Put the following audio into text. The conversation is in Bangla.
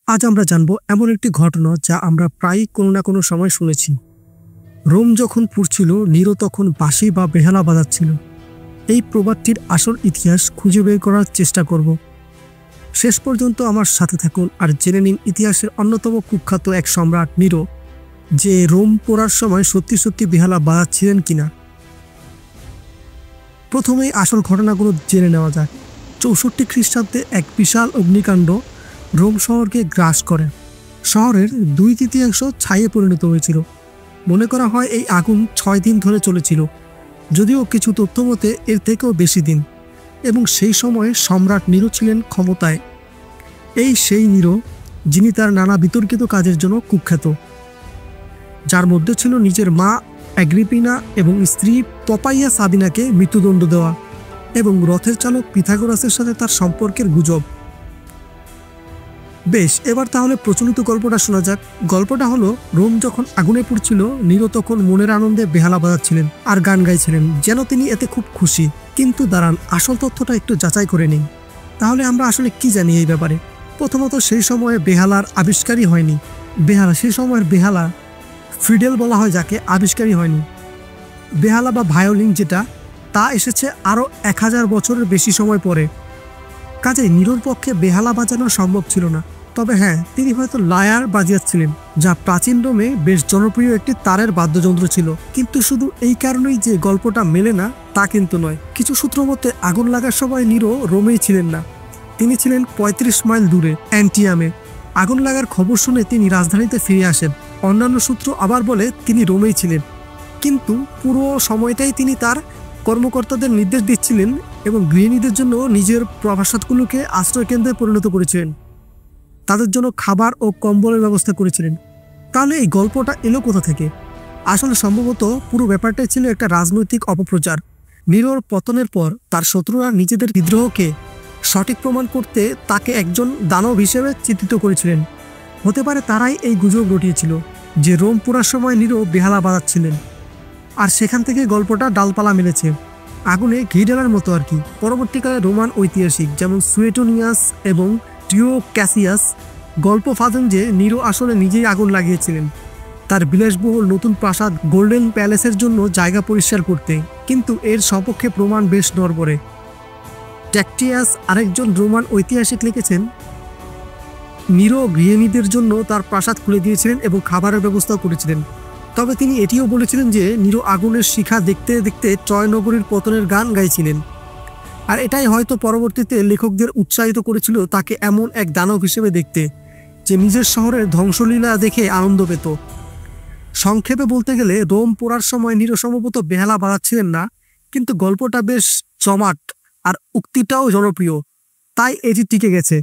আজ আমরা জানব এমন একটি ঘটনা যা আমরা প্রায়ই কোনো না কোনো সময় শুনেছি। রোম যখন পুড়ছিল, নিরো তখন বাঁশি বা বেহালা বাজাচ্ছিল। এই প্রবাদটির আসল ইতিহাস খুঁজে বের করার চেষ্টা করব। শেষ পর্যন্ত আমার সাথে থাকুন আর জেনে নিন ইতিহাসের অন্যতম কুখ্যাত এক সম্রাট নিরো যে রোম পোড়ার সময় সত্যি সত্যি বেহালা বাজাচ্ছিলেন কিনা। প্রথমেই আসল ঘটনাগুলো জেনে নেওয়া যাক। 64 খ্রিস্টাব্দে এক বিশাল অগ্নিকাণ্ড রোম শহরকে গ্রাস করে। শহরের 2/3 ছাইয়ে পরিণত হয়েছিল। মনে করা হয় এই আগুন 6 দিন ধরে চলেছিল, যদিও কিছু তথ্য মতে এর থেকেও বেশি দিন। এবং সেই সময়ে সম্রাট নিরো ছিলেন ক্ষমতায়। সেই নিরো যিনি তার নানা বিতর্কিত কাজের জন্য কুখ্যাত, যার মধ্যে ছিল নিজের মা অ্যাগ্রিপিনা এবং স্ত্রী পপাইয়া সাবিনাকে মৃত্যুদণ্ড দেওয়া এবং রথের চালক পিথাগোরাসের সাথে তার সম্পর্কের গুজব। বেশ, এবার তাহলে প্রচলিত গল্পটা শোনা যাক। গল্পটা হলো, রোম যখন আগুনে পুড়ছিল, নিরো তখন মনের আনন্দে বেহালা বাজাচ্ছিলেন আর গান গাইছিলেন, যেন তিনি এতে খুব খুশি। কিন্তু দাঁড়ান, আসল তথ্যটা একটু যাচাই করে নিই। তাহলে আমরা আসলে কি জানি এই ব্যাপারে? প্রথমত, সেই সময়ে বেহালার আবিষ্কারই হয়নি। সেই সময়ের বেহালা, ফিডেল বলা হয় যাকে, আবিষ্কারই হয়নি। বেহালা বা ভায়োলিন যেটা, তা এসেছে আরও 1000 বছরের বেশি সময় পরে। কাজেই নিরোর পক্ষে বেহালা বাজানো সম্ভব ছিল না। তবে হ্যাঁ, তিনি হয়তো লায়ার বাজিয়েছিলেন, যা প্রাচীন রোমে বেশ জনপ্রিয় একটি তারের বাদ্যযন্ত্র ছিল। কিন্তু শুধু এই কারণেই যে গল্পটা মেলে না তা কিন্তু নয়। কিছু সূত্র মতে আগুন লাগার সময় নিরো রোমেই ছিলেন না, তিনি ছিলেন 35 মাইল দূরে অ্যান্টিয়ামে। আগুন লাগার খবর শুনে তিনি রাজধানীতে ফিরে আসেন। অন্যান্য সূত্র আবার বলে তিনি রোমেই ছিলেন, কিন্তু পুরো সময়টাই তিনি তার কর্মকর্তাদের নির্দেশ দিচ্ছিলেন এবং গৃহিণীদের জন্য নিজের প্রাসাদগুলোকে আশ্রয়কেন্দ্রে পরিণত করেছিলেন, তাদের জন্য খাবার ও কম্বলের ব্যবস্থা করেছিলেন। তাহলে এই গল্পটা এলো কোথা থেকে? আসলে সম্ভবত পুরো ব্যাপারটাই ছিল একটা রাজনৈতিক অপপ্রচার। নিরোর পতনের পর তার শত্রুরা নিজেদের বিদ্রোহকে সঠিক প্রমাণ করতে তাকে একজন দানব হিসেবে চিত্রিত করেছিলেন। হতে পারে তারাই এই গুজব রটিয়েছিল যে রোম পুরার সময় নিরো বেহালা বাজাচ্ছিলেন, আর সেখান থেকে গল্পটা ডালপালা মেলেছে, আগুনে ঘি ঢালার মতো আর কি। পরবর্তীকালে রোমান ঐতিহাসিক যেমন সুয়েটোনিয়াস এবং টিও ক্যাসিয়াস গল্প ফাঁদেন যে নিরো আসলে নিজেই আগুন লাগিয়েছিলেন তার বিলাসবহুল নতুন প্রাসাদ গোল্ডেন প্যালেসের জন্য জায়গা পরিষ্কার করতে। কিন্তু এর সপক্ষে প্রমাণ বেশ নড়বড়ে। ট্যাকটিয়াস, আরেকজন রোমান ঐতিহাসিক, লিখেছেন নিরো গৃহিণীদের জন্য তার প্রাসাদ খুলে দিয়েছিলেন এবং খাবারের ব্যবস্থাও করেছিলেন। তবে তিনি এটিও বলেছিলেন যে নিরো আগুনের শিখা দেখতে দেখতে ট্রয় নগরীর পতনের গান গাইছিলেন। আর এটাই হয়তো পরবর্তীতে লেখকদের উৎসাহিত করেছিল তাকে এমন এক দানব হিসেবে দেখতে, যে নিজের শহরের ধ্বংসলীলা দেখে আনন্দ পেত। সংক্ষেপে বলতে গেলে, রোম পোড়ার সময় নিরো সম্ভবত বেহালা বাজাচ্ছিলেন না, কিন্তু গল্পটা বেশ জমাট আর উক্তিটাও জনপ্রিয়, তাই এটি টিকে গেছে।